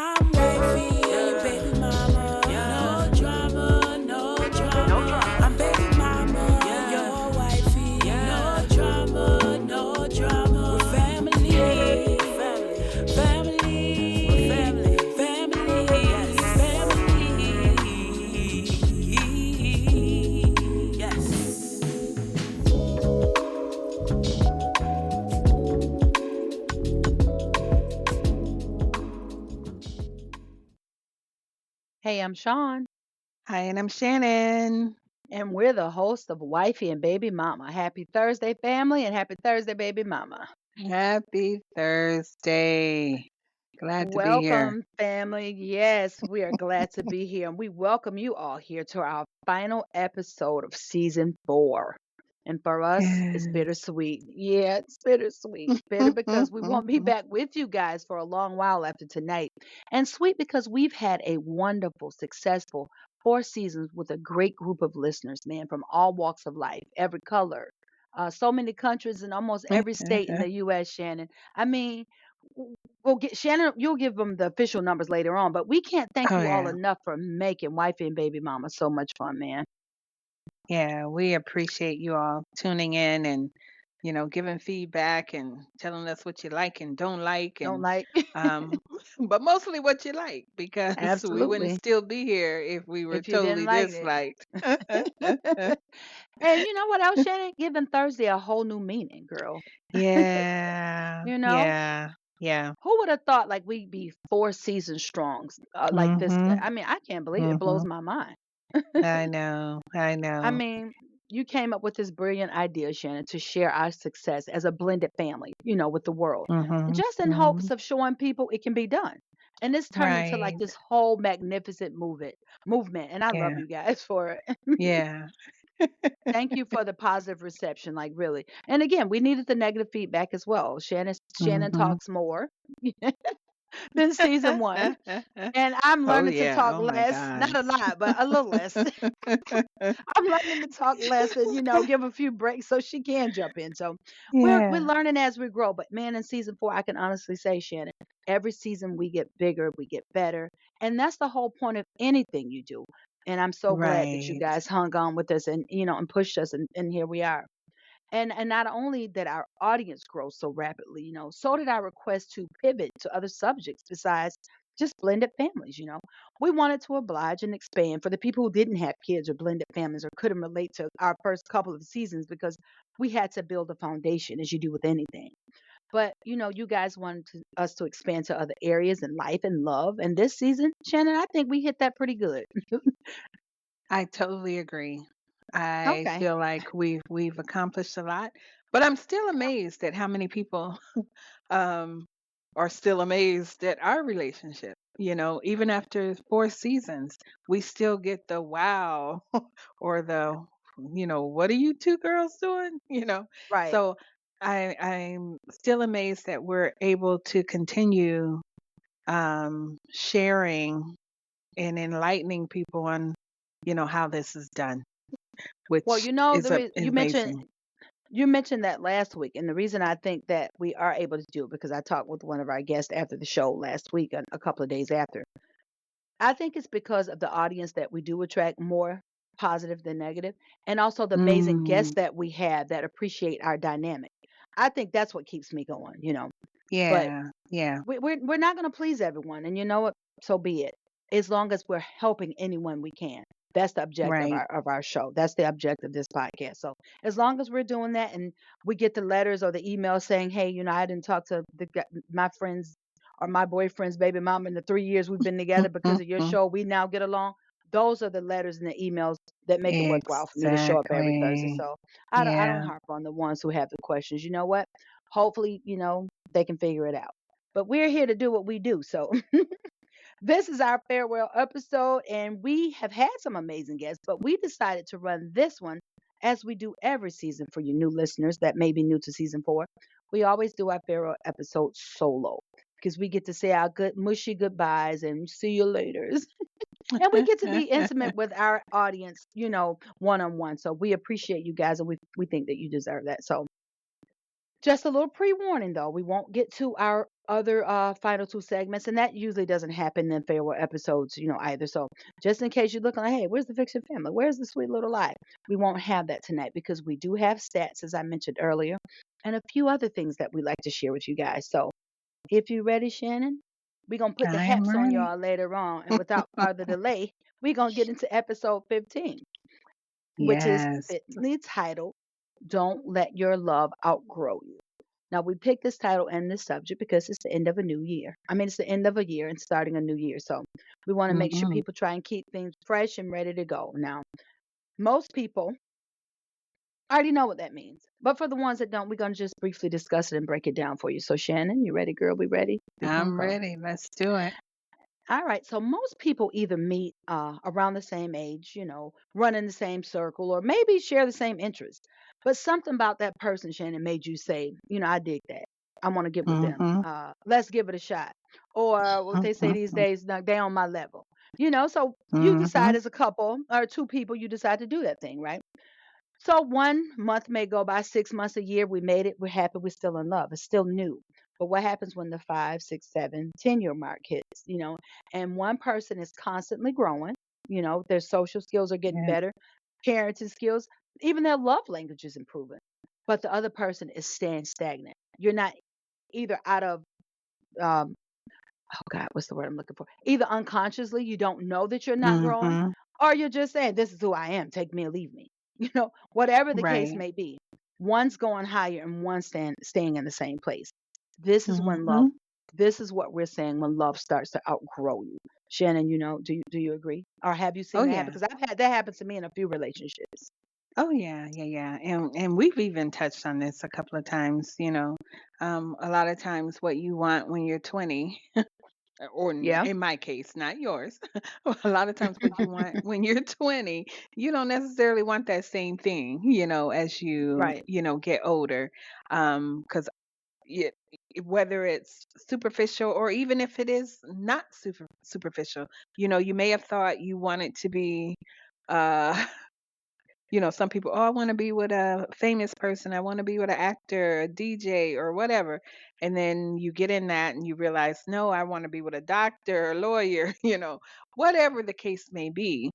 I'm wifey, baby mama. No drama, no drama. I'm baby mama, your wifey. No drama, no drama. We're family, family, family, family, family. Yes. Hey, I'm Sean, Hi, and I'm Shannon. and we're the host of Wifey and Baby Mama. Happy Thursday, family, and happy Thursday, baby mama. Happy Thursday. Glad to be here. Welcome, family. Yes, we are glad to be here, and we welcome you all here to our final episode of season 4. And for us, it's Yes. bittersweet. Yeah, it's bittersweet. Bitter because we won't be back with you guys for a long while after tonight. And sweet because we've had a wonderful, successful 4 seasons with a great group of listeners, man, from all walks of life, every color, so many countries in almost every state in the U.S., Shannon. I mean, we'll get Shannon. You'll give them the official numbers later on, but we can't thank Oh, you all yeah. enough for making Wifey and Baby Mama so much fun, man. Yeah, we appreciate you all tuning in and, giving feedback and telling us what you like and don't like Don't and like? um but mostly what you like because we wouldn't Absolutely. still be here if we were If you didn't totally like it. disliked. And you know what else, Shannon? Giving Thursday a whole new meaning, girl. Yeah. You know, Yeah. Yeah. who would have thought like we'd be 4 seasons strong like this? Mhm. I mean, I can't believe it. It blows Mhm. my mind. I know. I I know. mean, you came up with this brilliant idea, Shannon, to share our success as a blended family, with the world, Mhm. just in hopes Mhm. of showing people it can be done. And this turned into like Right. this whole magnificent movement. And I love Yeah. you guys for it. Yeah. Thank you for the positive reception, like really. And again, we needed the negative feedback as well. Shannon Mhm. talks more than season 1. And I'm Oh, learning to yeah. talk Oh, my less, not God. a lot, but a little less. I'm learning to talk less and give a few breaks so she can jump in. So we're Yeah. learning as we grow. But man, in season 4, I can honestly say, Shannon, every season we get bigger, we get better, and that's the whole point of anything you do. And I'm so glad that you Right. guys hung on with us and and pushed us, and here we are. And not only did our audience grow so rapidly, so did our request to pivot to other subjects besides just blended families. We wanted to oblige and expand for the people who didn't have kids or blended families or couldn't relate to our first couple of seasons because we had to build a foundation as you do with anything. But you guys wanted us to expand to other areas in life and love. And this season, Shannon, I think we hit that pretty good. I totally agree. I Okay. feel like we've accomplished a lot, but I'm still amazed at how many people um are still amazed at our relationship. Even after 4 seasons, we still get the wow or the what are you two girls doing? Right. So I'm still amazed that we're able to continue sharing and enlightening people on how this is done, Well, which is you mentioned amazing. that last week, and the reason I think that we are able to do it because I talked with one of our guests after the show last week, a couple of days after. I think it's because of the audience that we do attract more positive than negative, and also the amazing Mm, guests that we have that appreciate our dynamic. I think that's what keeps me going. But yeah, yeah, we're not going to please everyone, and you know what? So be it. As long as we're helping anyone we can, that's the objective right. of our show. That's the objective of this podcast. So as long as we're doing that, and we get the letters or the emails saying, "Hey, I didn't talk to my friends or my boyfriend's baby mom in the 3 years we've been together because of your Mm-mm-mm. show. We now get along." Those are the letters and the emails that make it worthwhile for me to show up every Thursday. Exactly. So I don't Yeah. harp on the ones who have the questions. You know what? Hopefully, they can figure it out. But we're here to do what we do. So this is our farewell episode, and we have had some amazing guests, but we decided to run this one as we do every season for you new listeners that may be new to season 4. We always do our farewell episode solo because we get to say our good mushy goodbyes and see you later. And we get to be intimate with our audience, one on one. So we appreciate you guys, and we think that you deserve that. So just a little pre warning though, we won't get to our other final two segments, and that usually doesn't happen in farewell episodes, either. So just in case you're looking like, hey, where's the fiction family? Where's the sweet little lie? We won't have that tonight because we do have stats, as I mentioned earlier, and a few other things that we like to share with you guys. So if you're ready, Shannon, we're gonna put the I am haps on ready. y'all later on. And without further delay, we're gonna get into episode 15, which is Yes. fitly titled Don't Let Your Love Outgrow You. Now, we picked this title and this subject because it's the end of a new year. I mean, it's the end of a year and starting a new year. So we want to make sure Mm-hmm. people try and keep things fresh and ready to go. Now, most people already know what that means. But for the ones that don't, we're going to just briefly discuss it and break it down for you. So, Shannon, you ready, girl? We ready? We're going to I'm go. ready. Let's do it. All right. So most people either meet around the same age, run in the same circle, or maybe share the same interests. But something about that person, Shannon, made you say, I dig that. I want to get with them. Mm-hmm. Let's give it a shot. Or what they say these Mm-hmm. days, "No, they on my level." So you Mm-hmm. decide as a couple or two people, you decide to do that thing, right? So 1 month may go by, 6 months, a year. We made it. We're happy. We're still in love. It's still new. But what happens when the 5, 6, 7, 10 year mark hits? And one person is constantly growing. Their social skills are getting Yeah. better, parenting skills, even their love language is improving. But the other person is staying stagnant. You're not either out of um, oh God, what's the word I'm looking for? Either unconsciously you don't know that you're not growing, Mm-hmm. or you're just saying, this is who I am, take me or leave me. Whatever the case Right. may be, one's going higher and one's staying in the same place. This is when love, Mm-hmm. this is what we're saying when love starts to outgrow you. Shannon, do you agree? Or have you Oh seen that happen? yeah. Because I've had that happen to me in a few relationships. Oh yeah, yeah, yeah. And we've even touched on this a couple of times, a lot of times what you want when you're 20, or Yeah, in my case, not yours. A lot of times what you want when you're 20, you don't necessarily want that same thing, as you, right. get older. Cuz whether it's superficial or even if it is not superficial, you may have thought you wanted to be uh some people, oh, I want to be with a famous person. I want to be with an actor, a DJ, or whatever. And then you get in that and you realize, no, I want to be with a doctor, a lawyer, whatever the case may be.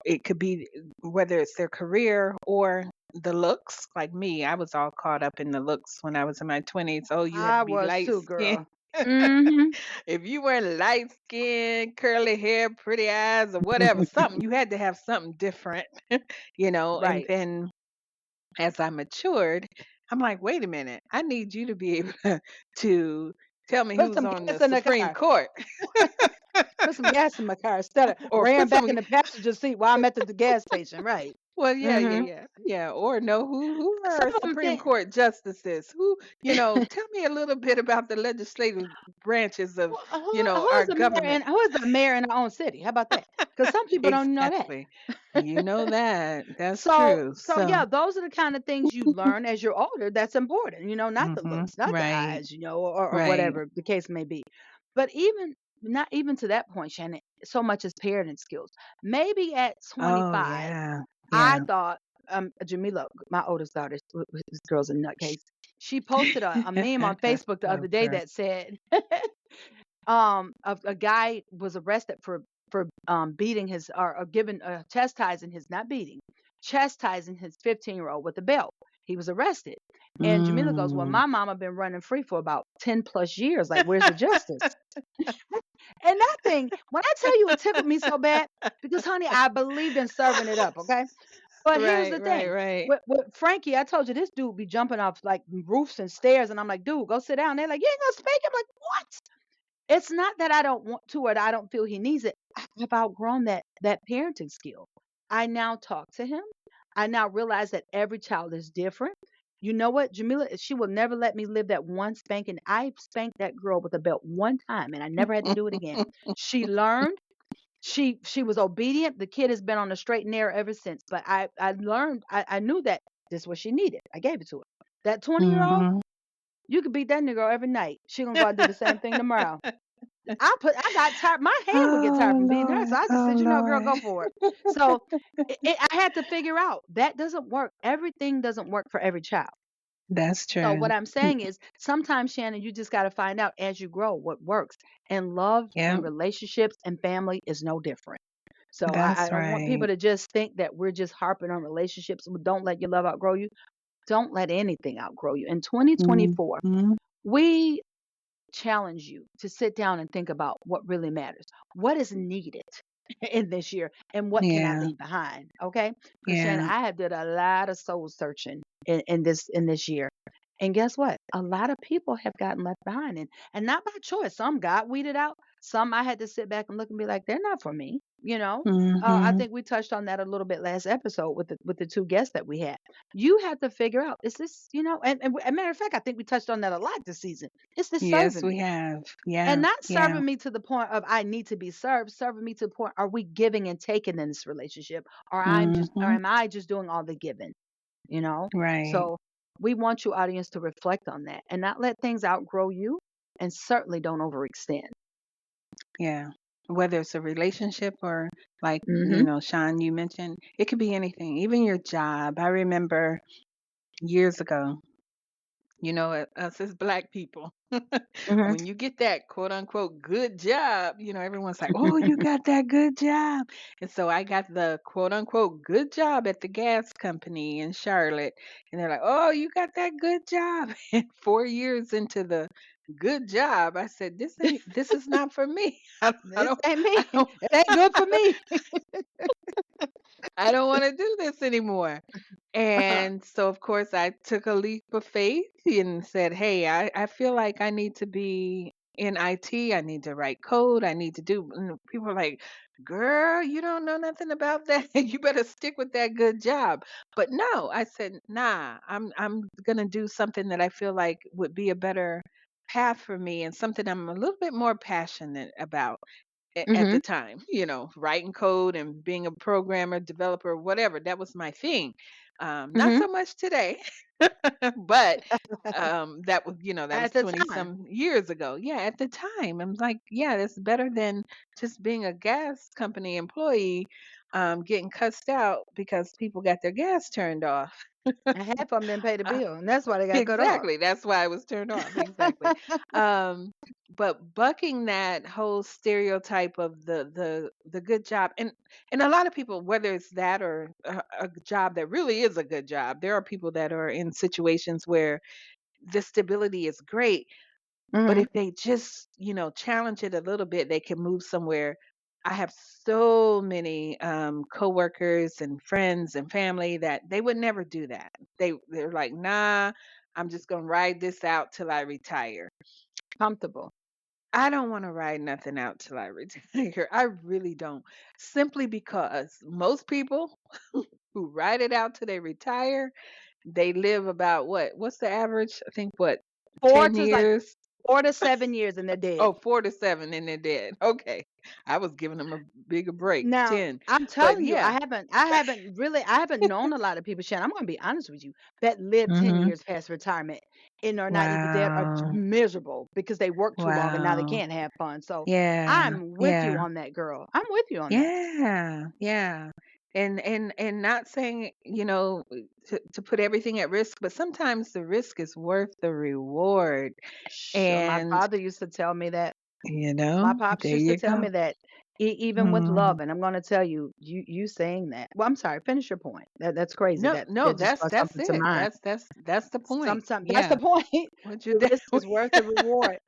It could be whether it's their career or the looks. Like me, I was all caught up in the looks when I was in my 20s. Oh, you had I to be was light too, skinned. girl. Mm-hmm. If you weren't light skinned, curly hair, pretty eyes, or whatever, something, you had to have something different, and Right. then as I matured, I'm like, wait a minute, I need you to be able to tell me Put who's some on the gas in the Supreme car. Court. Put some gas in my car instead of Or ran put back some, in the passenger seat while I'm at the gas station. Right. well, yeah, yeah, Mm-hmm. yeah, yeah. Or know who are Some our of them Supreme think, Court justices? Who, tell me a little bit about the legislative branches of, our government. who is the mayor in our own city? How about that? Because some people don't know that. Exactly. You know that. That's So, true. so So, yeah, those are the kind of things you learn as you're older. That's important. Not the mhm, looks, not the right, eyes, or right. whatever the case may be. But even not even to that point, Shannon. So much as parenting skills. Maybe at Oh, 25. yeah. I Yeah. thought, Jamila, my oldest daughter, this girl's a nutcase. She posted a meme on Facebook the other Love day her. that said, a guy was arrested for beating his or giving chastising his not beating, chastising his 15-year-old with a belt. He was arrested, and Jamila goes, "Well, Mm. my mama been running free for about 10 plus years. Like, where's the justice?" And that thing, when I tell you, it tickled me so bad because, honey, I believed in serving it up. Okay. But here's Right, the right, thing. right. With Frankie, I told you this dude be jumping off like roofs and stairs, and I'm like, dude, go sit down. They're like, you ain't gonna spank him. Like, what? It's not that I don't want to or that I don't feel he needs it. I've outgrown that parenting skill. I now talk to him. I now realize that every child is different. You know what, Jamila? She will never let me live that one spanking. I spanked that girl with a belt one time, and I never had to do it again. She learned. She was obedient. The kid has been on the straight and narrow ever since. But I learned. I knew that this is what she needed. I gave it to her. That 20-year-old, Mhm. you could beat that nigga every night. She gonna go out and do the same thing tomorrow. I got tired. My hand would get tired Oh, from beating her. So Lord. I just Oh, said, girl, Lord. go for it. So I had to figure out that doesn't work. Everything doesn't work for every child. That's So what true. I'm saying is sometimes, Shannon, you just got to find out as you grow what works. And love and Yep, relationships and family is no different. So I that's don't want people right. to just think that we're just harping on relationships. Don't let your love outgrow you. Don't let anything outgrow you. In 2024, Mhm. we challenge you to sit down and think about what really matters. What is needed in this year and what can I Yeah, leave behind? Okay? Because Shannon, yeah. I have did a lot of soul searching in this year. And guess what? A lot of people have gotten left behind and not by choice. Some got weeded out. Some I had to sit back and look and be like, they're not for me, you know. I Mhm. think we touched on that a little bit last episode with the two guests that we had. You have to figure out, is this, and a matter of fact, I think we touched on that a lot this season. Is this Yes, serving we me? have. And Yeah, not yeah. serving me to the point of I need to be served, serving me to the point, are we giving and taking in this relationship? Or Mhm. am I just doing all the giving? You know? Right. So we want you audience to reflect on that and not let things outgrow you and certainly don't overextend. Yeah. Whether it's a relationship or like, Mm-hmm. Sean, you mentioned, it could be anything, even your job. I remember years ago, us as black people, Mm-hmm. when you get that quote unquote good job, everyone's like, oh, you got that good job. And so I got the quote unquote good job at the gas company in Charlotte. And they're like, oh, you got that good job. And 4 years into the good job, I said, this is not for me. I This don't, ain't I me. don't, It ain't good for me. I don't want to do this anymore. And so, of course, I took a leap of faith and said, hey, I feel like I need to be in IT. I need to write code. I need to do. And people are like, girl, you don't know nothing about that. You better stick with that good job. But no, I said, nah, I'm going to do something that I feel like would be a better path for me and something I'm a little bit more passionate about at Mm-hmm. the time, writing code and being a programmer, developer, whatever. That was my thing. Not Mm-hmm. so much today, but that was, that At was the 20 time. some years ago. Yeah, at the time, I'm like, yeah, that's better than just being a gas company employee, getting cussed out because people got their gas turned off. And half of them didn't pay the bill, and that's why they got cut off. Exactly. That's why I was turned off. Exactly. Um, but bucking that whole stereotype of the good job, and a lot of people, whether it's that or a job that really is a good job, there are people that are in situations where the stability is great, but Mm-hmm. if they just, challenge it a little bit, they can move somewhere. I have so many coworkers and friends and family that they would never do that. They're like, nah, I'm just gonna ride this out till I retire. Comfortable. I don't want to ride nothing out till I retire. I really don't. Simply because most people who ride it out till they retire, they live about what? What's the average? I think what, Four 10 to like years? 4 to 7 years and they're dead. Oh, 4 to 7 and they're dead. Okay. I was giving them a bigger break, Now, 10. I'm But telling you, yeah. I haven't known a lot of people, Shannon. I'm gonna be honest with you, that live 10 Mhm. years past retirement and are not even dead or Wow. miserable because they worked too long and now they Wow. can't have fun. So Yeah. I'm with you Yeah. on that, girl. I'm with you on that. Yeah. Yeah. And not saying, to put everything at risk, but sometimes the risk is worth the reward. Sure. My And, father used to tell me that. My pops there used to you tell go. me that even with love, Mhm. and I'm going to tell you, you saying that. Well, I'm sorry. Finish your point. That's crazy. No, no, That just that's brought that's something to it. mind. That's the point. Sometimes that's the Yeah. point. What you The did. risk is worth the reward.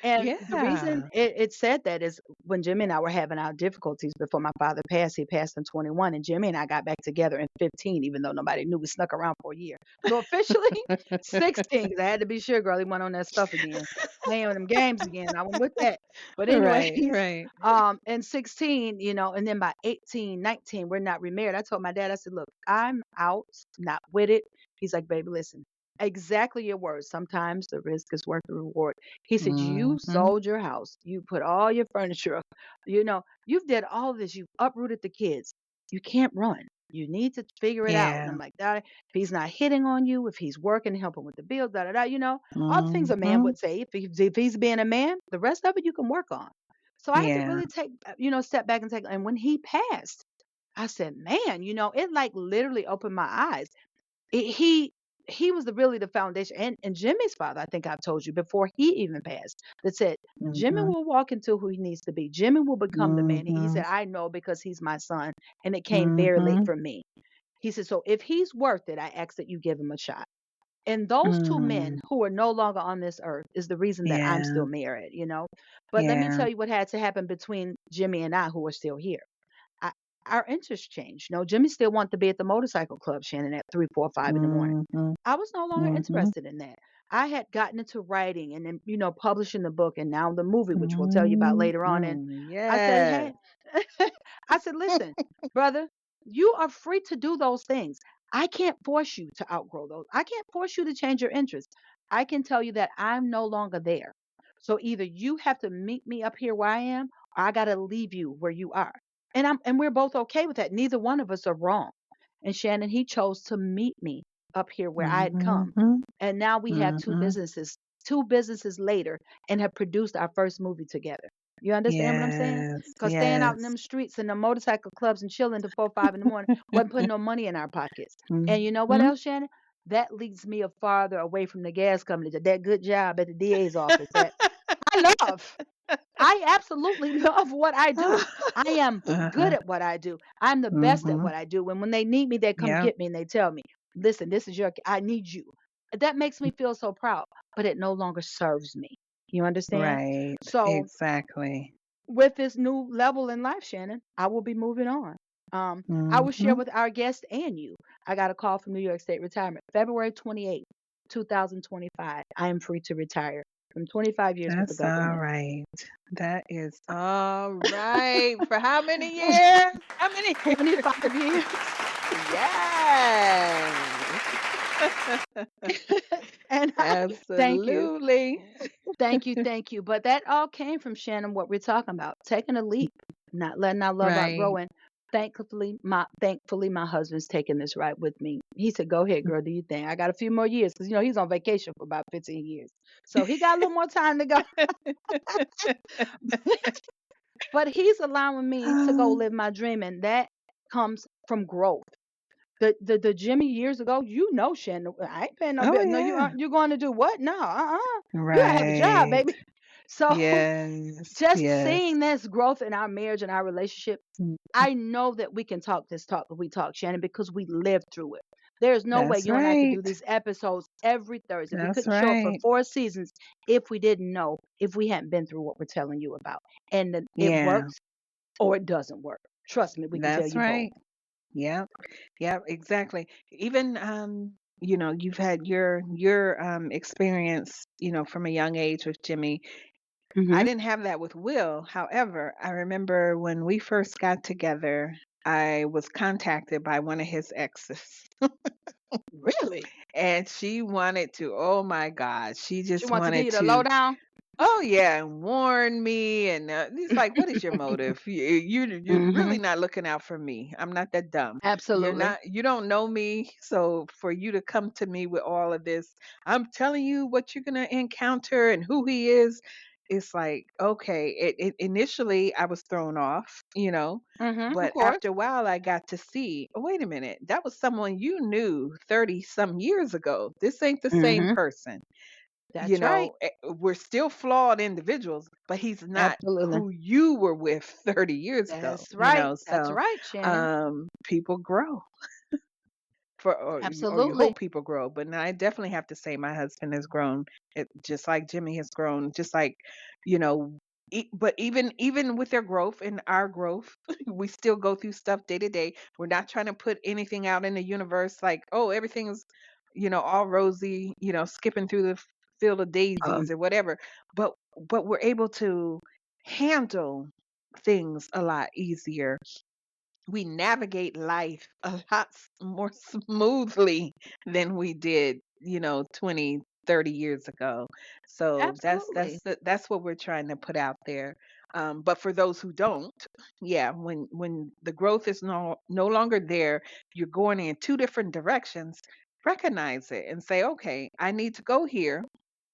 And the reason Yeah. it said that is when Jimmy and I were having our difficulties before my father passed. He passed in 21, and Jimmy and I got back together in 15, even though nobody knew. We snuck around for a year. So officially 16, 'cause I had to be sure, girl, he went on that stuff again, playing with them games again. I went with that. But anyways, Right, right. and 16, and then by 18, 19, we're not remarried. I told my dad, I said, look, I'm out, not with it. He's like, baby, listen, exactly your words. Sometimes the risk is worth the reward. He said, you Mhm. sold your house. You put all your furniture up. You've did all this. You've uprooted the kids. You can't run. You need to figure it out. And I'm Yeah. like, "Dad, if he's not hitting on you, if he's working, helping with the bills, da da da, all the things a man Mhm. would say. If he's being a man, the rest of it you can work on. So I had to Yeah. really take, step back and take. And when he passed, I said, man, it like literally opened my eyes. He he was really the foundation. And Jimmy's father, I think I've told you before he even passed, that said, Jimmy Mhm. will walk into who he needs to be. Jimmy will become the man. He Mhm. said, I know because he's my son, and it came very late Mhm. for me. He said, so if he's worth it, I ask that you give him a shot. And those two men Mm. who are no longer on this earth is the reason that I'm Yeah. still married, you know. But let me Yeah. tell you what had to happen between Jimmy and I, who are still here. I, our interests changed. No, Jimmy still wanted to be at the motorcycle club, Shannon, at 3, 4, 5 in the morning. Mhm. I was no longer Mhm. interested in that. I had gotten into writing and then, publishing the book and now the movie, which we'll tell you about later on. And Mhm. I said, Yes. hey, I said, listen, brother, you are free to do those things. I can't force you to outgrow those. I can't force you to change your interests. I can tell you that I'm no longer there. So either you have to meet me up here where I am, or I got to leave you where you are. And we're both okay with that. Neither one of us are wrong. And Shannon, he chose to meet me up here where I had come. Mhm. And now we have Mhm. two businesses later, and have produced our first movie together. You understand what I'm saying? Yes. Because staying out in Yes. them streets and the motorcycle clubs and chilling till 4, 5 in the morning wasn't putting no money in our pockets. And you know what Mhm. else, Shannon? That leads me a farther away from the gas company to that good job at the DA's office that I love. I absolutely love what I do. I am good Uh-huh. at what I do. I'm the best at Mhm. what I do. And when they need me, they come Yep. get me and they tell me, listen, this is I need you. That makes me feel so proud, but it no longer serves me. You understand? Right. So Exactly. with this new level in life, Shannon, I will be moving on. I will share Mhm. with our guest and you. I got a call from New York State Retirement, February 28th, 2025. I am free to retire from 25 years with the That's all government. right. That is all right. For how many years? How many years? 25 years. Yes. And I thank you. Absolutely. Thank you. But that all came from Shannon, what we're talking about, taking a leap, not letting our love Right. outgrow. And thankfully, my husband's taking this right with me. He said, "Go ahead, girl. Do you think I got a few more years? Because he's on vacation for about 15 years, so he got a little more time to go. But he's allowing me to go live my dream, and that comes from growth. The Jimmy years ago, Shannon, I ain't paying no Oh bill. No, you yeah. aren't. You going to do what? No, you gotta have a job, Right. baby. So Yes. just Yes. seeing this growth in our marriage and our relationship, Mm. I know that we can talk this talk that we talk, Shannon, because we lived through it. There's no way That's you and I could do right. these episodes every Thursday. We That's couldn't show up for right. 4 seasons if we didn't know, if we hadn't been through what we're telling you about. And it Yeah. works or it doesn't work. Trust me, we can tell That's you both. right. Yep. Yep, exactly. Even you've had your experience, from a young age with Jimmy. I Hmm. didn't have that with Will. However, I remember when we first got together, I was contacted by one of his exes. Really? And she wanted to, oh my God, she She just wants to give wanted you the to. lowdown? Oh yeah, and warn me, and it's like, what is your motive? You're Hmm. really not looking out for me. I'm not that dumb. You're Absolutely. not. You don't know me, so for you to come to me with all of this, I'm telling you what you're gonna encounter and who he is. It's like, okay. Initially, I was thrown off, Hmm. Of but course. after a while, I got to see. Oh, wait a minute, that was someone you knew 30 some years ago. This ain't the same Hmm. person. That's right. We're still flawed individuals, but he's not Absolutely. who you were with 30 years ago, That's right. That's so right, Shannon. people grow or you Absolutely. hope people grow, but no, I definitely have to say my husband has grown, just like Jimmy has grown, just like, you know but even with their growth and our growth, we still go through stuff day to day. We're not trying to put anything out in the universe like, oh, everything is, all rosy, skipping through the field of daisies Um, or whatever, but we're able to handle things a lot easier. We navigate life a lot more smoothly than we did, 20, 30 years ago. So that's absolutely. that's the- that's what we're trying to put out there. But for those who don't, yeah, when the growth is no longer there, you're going in two different directions. Recognize it and say, okay, I need to go here,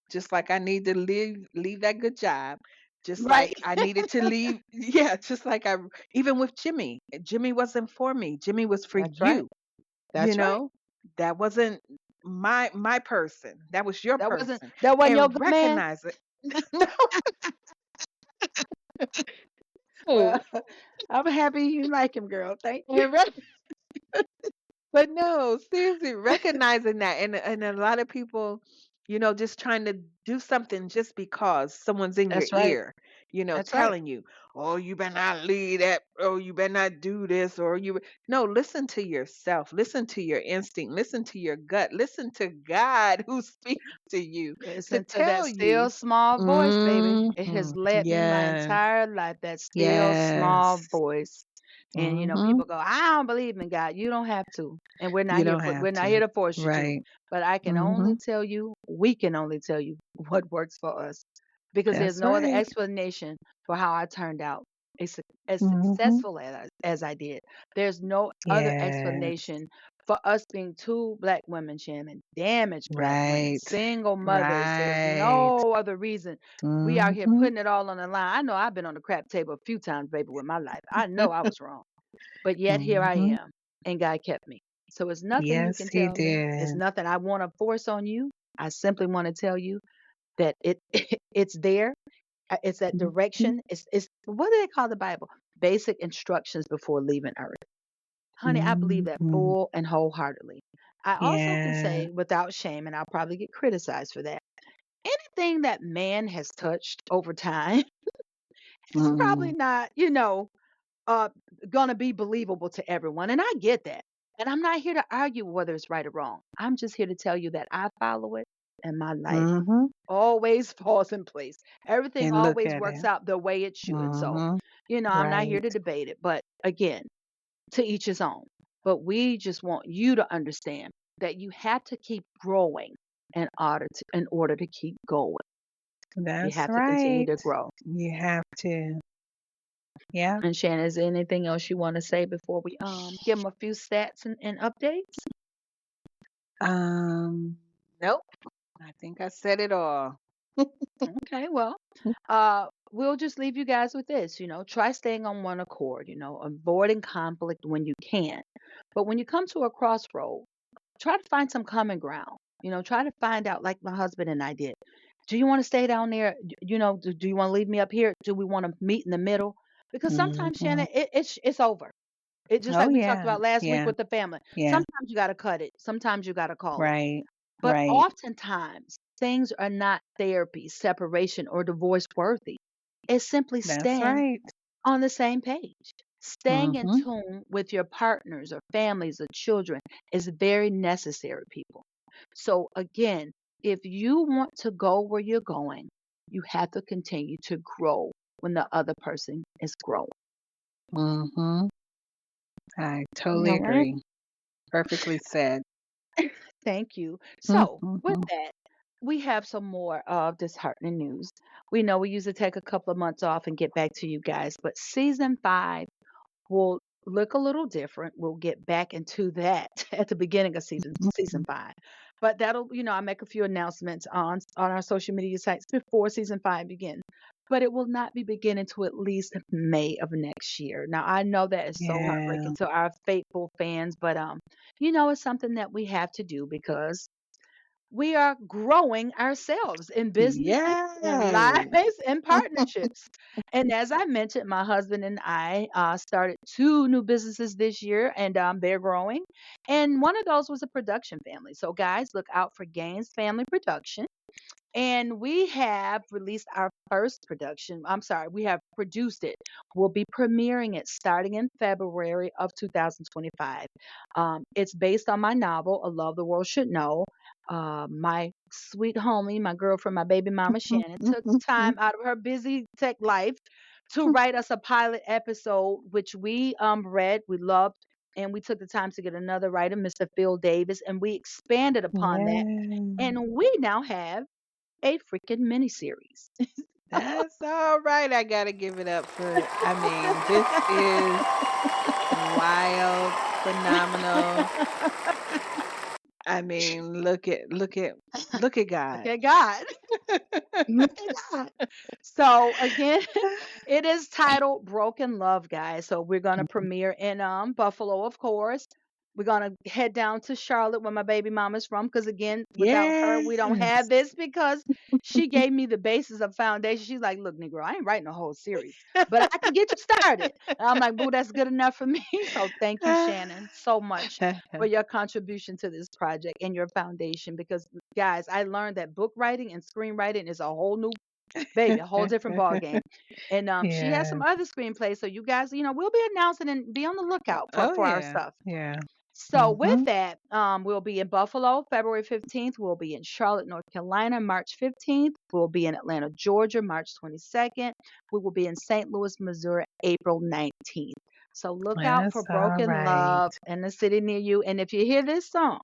just like I need to leave that good job, just Right. like I needed to leave. Yeah, just like I even with Jimmy. Jimmy wasn't for me. Jimmy was for That's right. you. You That's right. know, that wasn't. my person. That was your person. that wasn't your And good man. recognize it. Well, No. I'm happy you like him, girl. Thank you. And but no, seriously, recognizing that, and a lot of people, just trying to do something just because someone's in your That's right. ear, That's right. telling you, oh, you better not leave that, oh, you better not do this, or you. No, listen to yourself, listen to your instinct, listen to your gut, listen to God who speaks to you to Listen to that tell still you. small voice, baby. It has led me my Yes, entire life. That still small yes. voice. And Hmm. people go, I don't believe in God. You don't have to. And You don't have we're not here to. to force you to. Right. But I can Hmm. only tell you, we can only tell you what works for us. Because there's That's no other right. explanation for how I turned out as Hmm. successful as I did. There's no other Yes. explanation for us being two black women, Shannon, damaged black women, Right. single mothers. There's Right. no other reason. We out here Hmm. putting it all on the line. I know I've been on the crap table a few times, baby, with my life. I know I was wrong. But yet here I Hmm. am, and God kept me. So it's nothing you Yes, can he tell me. It's did. nothing I want to force on you. I simply want to tell you that it's there. It's that Mhm. direction. It's what do they call the Bible? Basic instructions before leaving earth. Honey, I believe that Mhm. full and wholeheartedly. I also can Yeah. say without shame, and I'll probably get criticized for that. Anything that man has touched over time is probably Mhm. not, uh, gonna be believable to everyone. And I get that. And I'm not here to argue whether it's right or wrong. I'm just here to tell you that I follow it and my life Mhm. always falls in place. Everything And look always at works it. out the way it should. So, Mhm. I'm not here Right. to debate it. But again, to each his own. But we just want you to understand that you have to keep growing in order to keep going. You That's have to continue right. to grow. You have to. Yeah. And Shannon, is there anything else you want to say before we give them a few stats and updates? Um. Nope. I think I said it all. Okay, well, we'll just leave you guys with this. Try staying on one accord. Avoiding conflict when you can. But when you come to a crossroad, try to find some common ground. Try to find out, like my husband and I did. Do you want to stay down there? Do you want to leave me up here? Do we want to meet in the middle? Because sometimes, Mhm. Shannon, it's over. It just Oh like we talked yeah. about last week Yeah. with the family. Yeah. Sometimes you got to cut it. Sometimes you got to call it. Right. But Right. oftentimes, things are not therapy, separation, or divorce worthy. It's simply That's staying right. on the same page. Staying in Mhm. tune with your partners or families or children is very necessary, people. So, again, if you want to go where you're going, you have to continue to grow when the other person is growing. Mhm. I totally All right. agree. Perfectly said. Thank you. So, with Mhm. that, we have some more of disheartening news. We know we usually take a couple of months off and get back to you guys, but season 5 will look a little different. We'll get back into that at the beginning of season Mhm. 5. But that'll, I make a few announcements on our social media sites before season 5 begins. But it will not be beginning to at least May of next year. Now I know that is so Yeah. heartbreaking to our faithful fans, but it's something that we have to do because we are growing ourselves in businesses, in Yes. lives, and partnerships. And as I mentioned, my husband and I started 2 new businesses this year, and they're growing. And one of those was a production family. So, guys, look out for Gaines Family Production. And we have released our first production. I'm sorry, we have produced it. We'll be premiering it starting in February of 2025. It's based on my novel, A Love the World Should Know. My sweet homie, my girlfriend, my baby mama Shannon, took time out of her busy tech life to write us a pilot episode, which we read, we loved, and we took the time to get another writer, Mr. Phil Davis, and we expanded upon that. Yeah. And we now have a freaking miniseries. That's all right. I gotta give it up for, I mean, this is wild, phenomenal. I mean, look at God. Okay, God. Look at God. So again, it is titled Broken Love, guys. So we're gonna premiere in Buffalo, of course. We're gonna head down to Charlotte, where my baby mama's from, because again, without her, we don't have Yes. this because she gave me the basis of foundation. She's like, "Look, Negro, I ain't writing a whole series, but I can get you started." And I'm like, "Boo, that's good enough for me." So thank you, Shannon, so much for your contribution to this project and your foundation. Because guys, I learned that book writing and screenwriting is a whole new baby, a whole different ball game. And she has Yeah. some other screenplays, so you guys, we'll be announcing and be on the lookout for Oh our yeah. stuff. Yeah. So with Mhm. that, we'll be in Buffalo February 15th. We'll be in Charlotte, North Carolina, March 15th. We'll be in Atlanta, Georgia, March 22nd. We will be in St. Louis, Missouri, April 19th. So look out for That's all Broken right. Love in the city near you. And if you hear this song,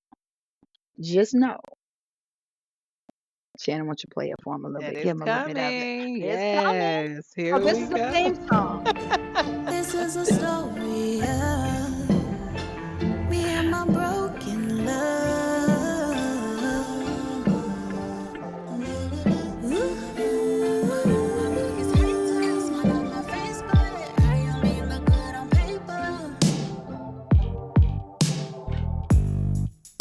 just know, Shannon, why don't you play it for him a little That bit? is Give him a little bit of it. coming. It's coming. Yes. Oh, Here this we is a go. theme song. This is a story of me and my broken love.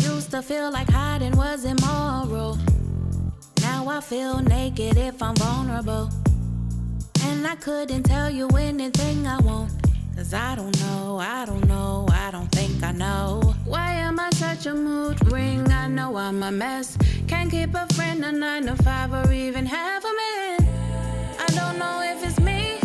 Used to feel like hiding was immoral. Now I feel naked if I'm vulnerable. And I couldn't tell you anything I want. Cause I don't know, I don't know, I don't think I know. Why am I such a mood ring? I know I'm a mess. Can't keep a friend a 9 to 5 or even have a man. I don't know if it's me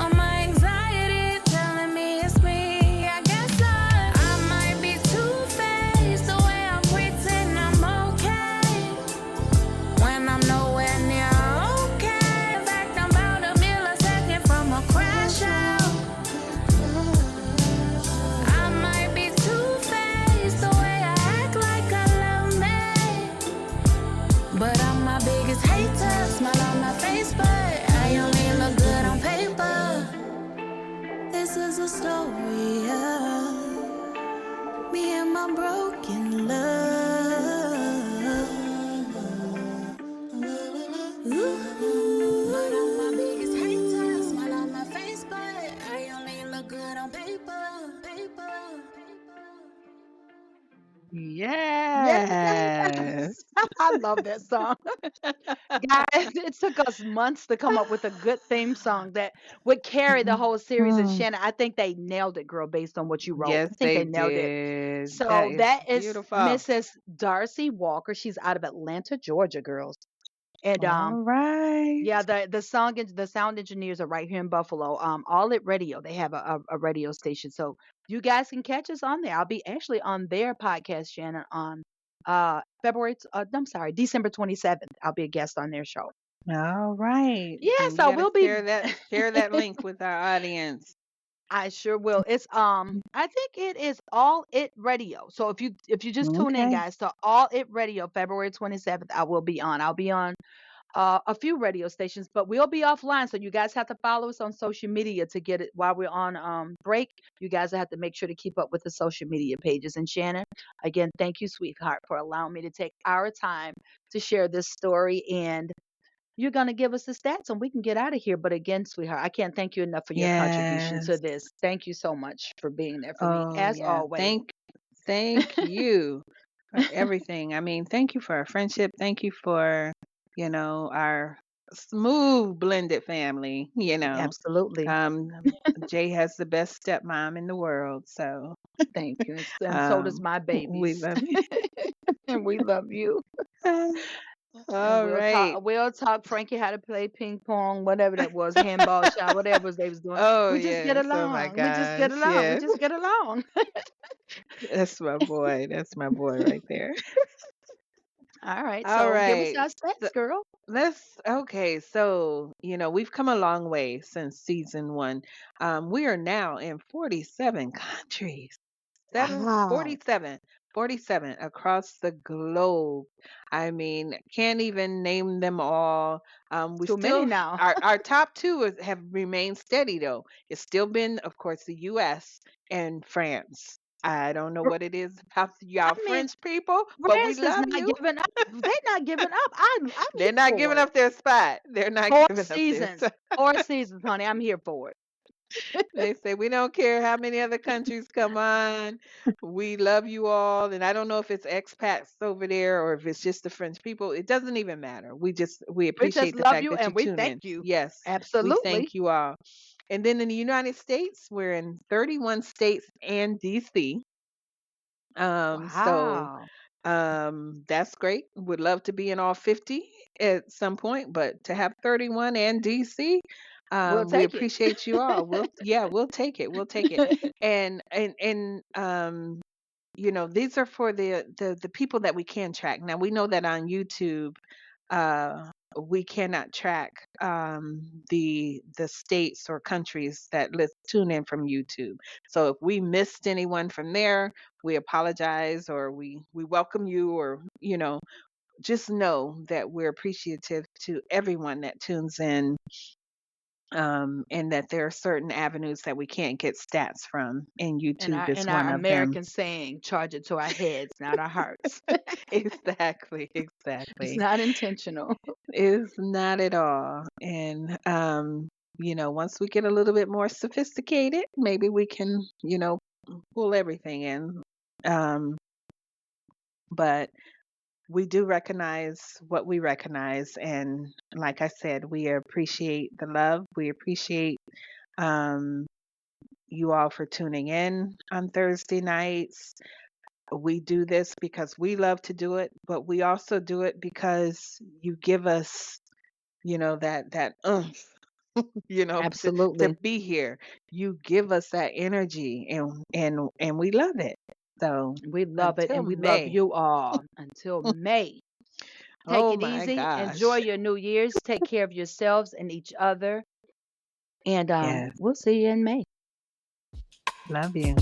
or my anxiety telling me it's me. I guess I might be two-faced the way I pretend I'm okay when I'm nowhere near okay. In fact, I'm about a millisecond from a crash out. I might be two-faced the way I act like I love me, but I'm my biggest hater. Smile on my face, but I only look good on paper. This is a story of me and my broken love. But I'm my biggest hater. Smile on my face, but I only look good on paper. Yes. Yes. I love that song. Guys, it took us months to come up with a good theme song that would carry the whole series. And Mhm. Shannon, I think they nailed it, girl, based on what you wrote. Yes, I think they they nailed it. did. That So is that is beautiful. Mrs. Darcy Walker. She's out of Atlanta, Georgia, girls. And All right. yeah, the sound engineers are right here in Buffalo. All at radio. They have a radio station. So you guys can catch us on there. I'll be actually on their podcast, Shannon, on I'm sorry, December 27th. I'll be a guest on their show. All right. Yeah, And you so got to we'll be share that link with our audience. I sure will. It's I think it is All It Radio. So if you just tune in, Okay. guys, to All It Radio, February 27th, I will be on. I'll be on a few radio stations, but we'll be offline. So you guys have to follow us on social media to get it while we're on break. You guys have to make sure to keep up with the social media pages. And Shannon, again, thank you, sweetheart, for allowing me to take our time to share this story. And you're going to give us the stats and we can get out of here. But again, sweetheart, I can't thank you enough for your contribution to Yes. this. Thank you so much for being there for me, Oh as yeah. always. Thank you for everything. I mean, thank you for our friendship. Thank you for, our smooth blended family. Absolutely. Um, Jay has the best stepmom in the world, so Thank you. And so does my we babies. love you. And we love you. And All we'll right. talk. We'll talk Frankie how to play ping pong, whatever that was, handball shot, whatever they was doing. Oh We just get yes. Oh my along. We just get gosh. along. We Yes. just get along. That's my boy. That's my boy right there. All right. All So give us right. our So stats, girl. okay. So, we've come a long way since season one. We are now in 47 countries. Seven, Wow. 47, 47 across the globe. I mean, can't even name them all. We Too many still, now. our top two have remained steady though. It's still been, of course, the U.S. and France. I don't know R- what it is about I y'all mean, French people, but we France is love not you. giving up. They're not giving up. I'm They're here not giving for it. up their spot. They're not Four giving up their seasons. spot. 4 seasons, honey. I'm here for it. They say, we don't care how many other countries come on. We love you all. And I don't know if it's expats over there or if it's just the French people. It doesn't even matter. We We just appreciate the love fact you that you and we tune thank in. you. Yes, we Absolutely. thank you all. And then in the United States, we're in 31 states and DC. So Wow. that's great. Would love to be in all 50 at some point, but to have 31 and DC, We'll we take it. appreciate you all. We'll take it. We'll take it. And these are for the people that we can track. Now we know that on YouTube, we cannot track the states or countries that tune in from YouTube. So if we missed anyone from there, we apologize, or we welcome you, or just know that we're appreciative to everyone that tunes in, and that there are certain avenues that we can't get stats from, and And YouTube our is and our one of them. American saying, charge it to our heads, not our hearts. Exactly, It's exactly. not intentional. It's not at all. And once we get a little bit more sophisticated, maybe we can, pull everything in. Um, but we do recognize what we recognize, and like I said, we appreciate the love. We appreciate um you all for tuning in on Thursday nights. We do this because we love to do it, but we also do it because you give us, that oomph, to Absolutely. be here. You give us that energy, and we love it. So We love it until and we love May. you all until May. Take Oh it my easy. Enjoy gosh. your New Year's. Take care of yourselves and each other. And Yes. we'll see you in May. Love you.